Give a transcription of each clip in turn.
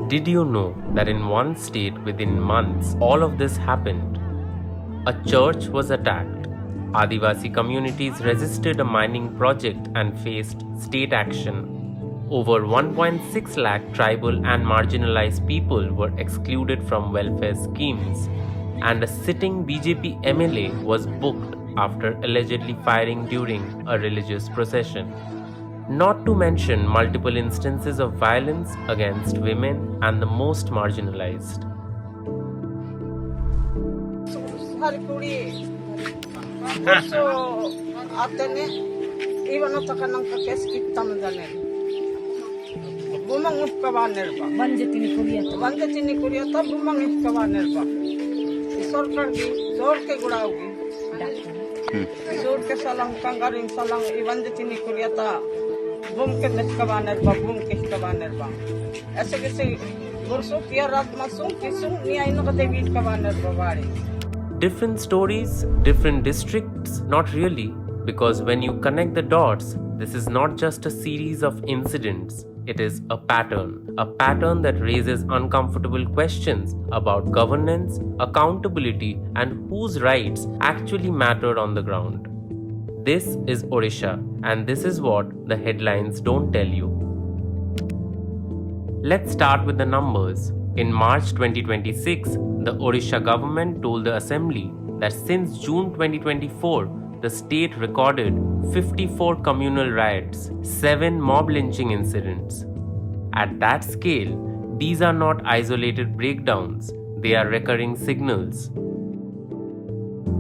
Did you know that in one state within months all of this happened? A church was attacked. Adivasi communities resisted a mining project and faced state action. Over 1.6 lakh tribal and marginalized people were excluded from welfare schemes, and a sitting BJP MLA was booked after allegedly firing during a religious procession. Not to mention multiple instances of violence against women and the most marginalized. Different stories, different districts? Not really, because when you connect the dots, this is not just a series of incidents, it is a pattern that raises uncomfortable questions about governance, accountability, and whose rights actually matter on the ground. This is Odisha, and this is what the headlines don't tell you. Let's start with the numbers. In March 2026, the Odisha government told the assembly that since June 2024, the state recorded 54 communal riots, 7 mob lynching incidents. At that scale, these are not isolated breakdowns, they are recurring signals.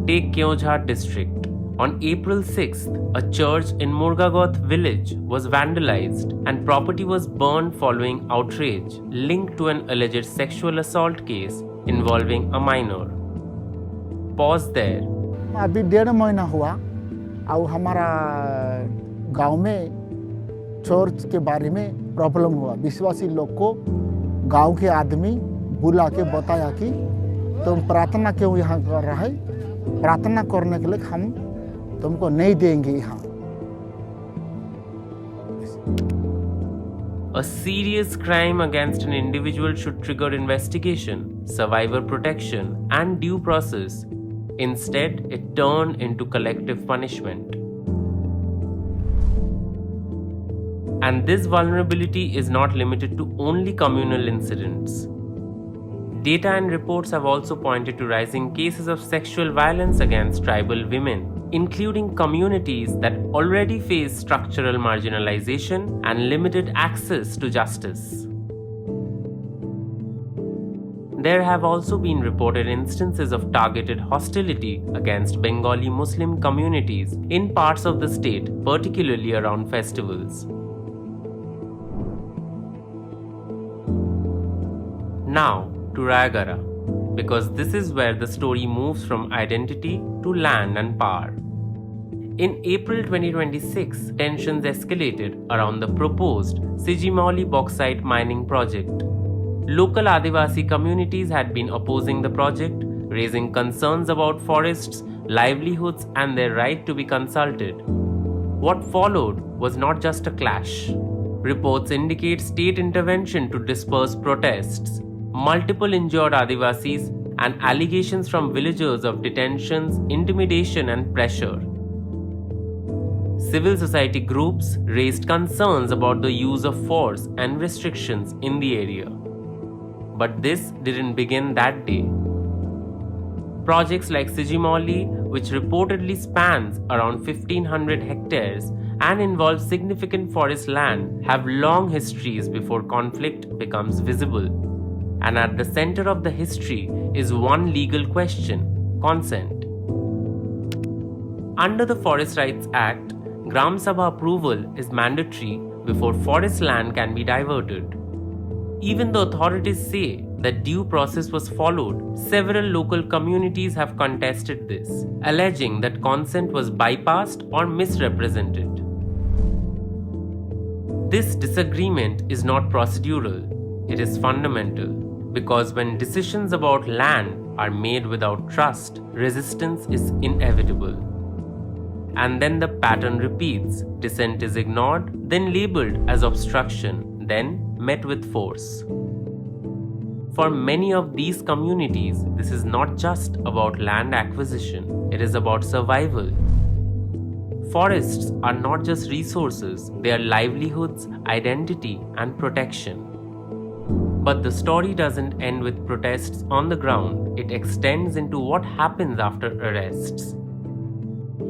Take Keonjhar district. On April 6th, a church in Murgagoth village was vandalized and property was burned following outrage linked to an alleged sexual assault case involving a minor. Pause there. अभी 1.5 महीना हुआ और हमारा गांव में church के बारे में प्रॉब्लम हुआ। विश्वासी लोग को गांव के आदमी बुला के बताया कि तुम प्रार्थना क्यों यहाँ कर रहा है, प्रार्थना करने के लिए हम तुमको नहीं देंगे यहाँ। A serious crime against an individual should trigger investigation, survivor protection, and due process. Instead, it turned into collective punishment. And this vulnerability is not limited to only communal incidents. Data and reports have also pointed to rising cases of sexual violence against tribal women, including communities that already face structural marginalization and limited access to justice. There have also been reported instances of targeted hostility against Bengali Muslim communities in parts of the state, particularly around festivals. Now to Rayagara, because this is where the story moves from identity to land and power. In April 2026, tensions escalated around the proposed Sijimoli bauxite mining project. Local Adivasi communities had been opposing the project, raising concerns about forests, livelihoods, and their right to be consulted. What followed was not just a clash. Reports indicate state intervention to disperse protests, multiple injured Adivasis, and allegations from villagers of detentions, intimidation, and pressure. Civil society groups raised concerns about the use of force and restrictions in the area. But this didn't begin that day. Projects like Sijimoli, which reportedly spans around 1,500 hectares and involves significant forest land, have long histories before conflict becomes visible. And at the center of the history is one legal question: consent. Under the Forest Rights Act, Gram Sabha approval is mandatory before forest land can be diverted. Even though authorities say that due process was followed, several local communities have contested this, alleging that consent was bypassed or misrepresented. This disagreement is not procedural, it is fundamental, because when decisions about land are made without trust, resistance is inevitable. And then the pattern repeats. Dissent is ignored, then labeled as obstruction, then met with force. For many of these communities, this is not just about land acquisition, it is about survival. Forests are not just resources, they are livelihoods, identity, and protection. But the story doesn't end with protests on the ground, it extends into what happens after arrests.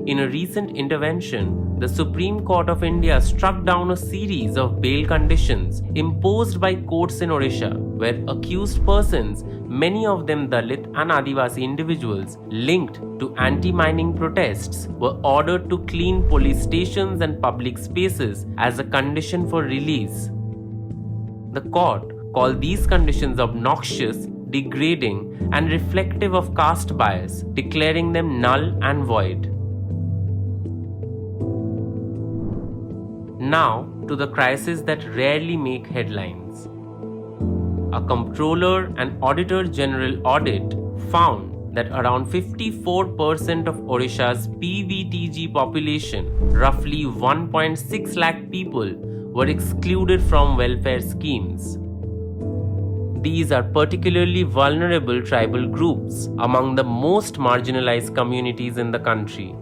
In a recent intervention, the Supreme Court of India struck down a series of bail conditions imposed by courts in Odisha, where accused persons, many of them Dalit and Adivasi individuals linked to anti-mining protests, were ordered to clean police stations and public spaces as a condition for release. The court called these conditions obnoxious, degrading, and reflective of caste bias, declaring them null and void. Now to the crises that rarely make headlines. A Comptroller and Auditor General audit found that around 54% of Odisha's PVTG population, roughly 1.6 lakh people, were excluded from welfare schemes. These are particularly vulnerable tribal groups among the most marginalized communities in the country.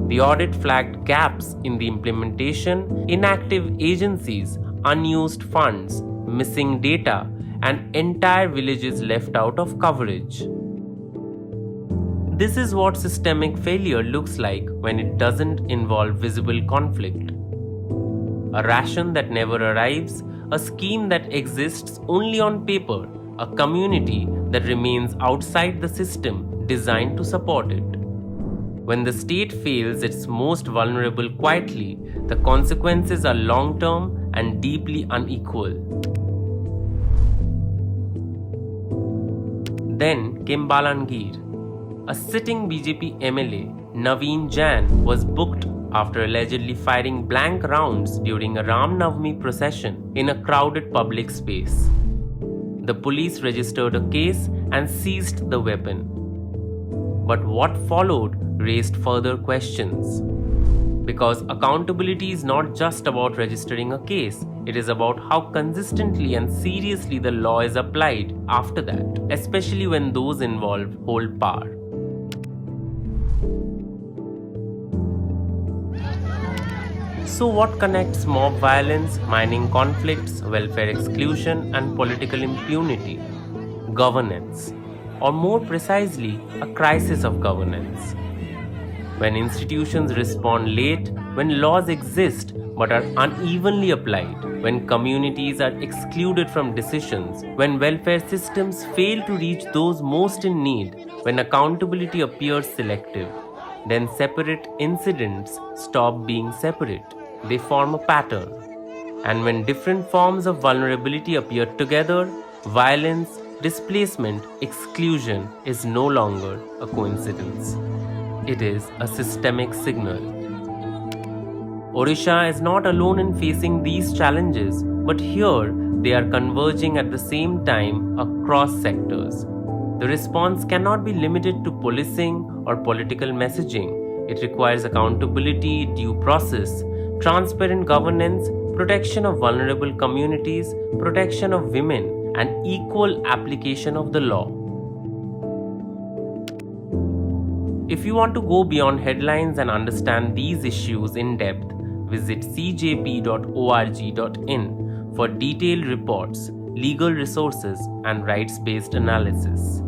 The audit flagged gaps in the implementation, inactive agencies, unused funds, missing data, and entire villages left out of coverage. This is what systemic failure looks like when it doesn't involve visible conflict. A ration that never arrives, a scheme that exists only on paper, a community that remains outside the system designed to support it. When the state fails its most vulnerable quietly, the consequences are long-term and deeply unequal. Then came Balangir. A sitting BJP MLA, Naveen Jain, was booked after allegedly firing blank rounds during a Ram Navami procession in a crowded public space. The police registered a case and seized the weapon. But what followed raised further questions. Because accountability is not just about registering a case, it is about how consistently and seriously the law is applied after that, especially when those involved hold power. So what connects mob violence, mining conflicts, welfare exclusion, and political impunity? Governance, or more precisely, a crisis of governance. When institutions respond late, when laws exist but are unevenly applied, when communities are excluded from decisions, when welfare systems fail to reach those most in need, when accountability appears selective, then separate incidents stop being separate. They form a pattern. And when different forms of vulnerability appear together, violence, displacement, exclusion is no longer a coincidence. It is a systemic signal. Odisha is not alone in facing these challenges, but here they are converging at the same time across sectors. The response cannot be limited to policing or political messaging. It requires accountability, due process, transparent governance, protection of vulnerable communities, protection of women, and equal application of the law. If you want to go beyond headlines and understand these issues in depth, visit cjp.org.in for detailed reports, legal resources, and rights-based analysis.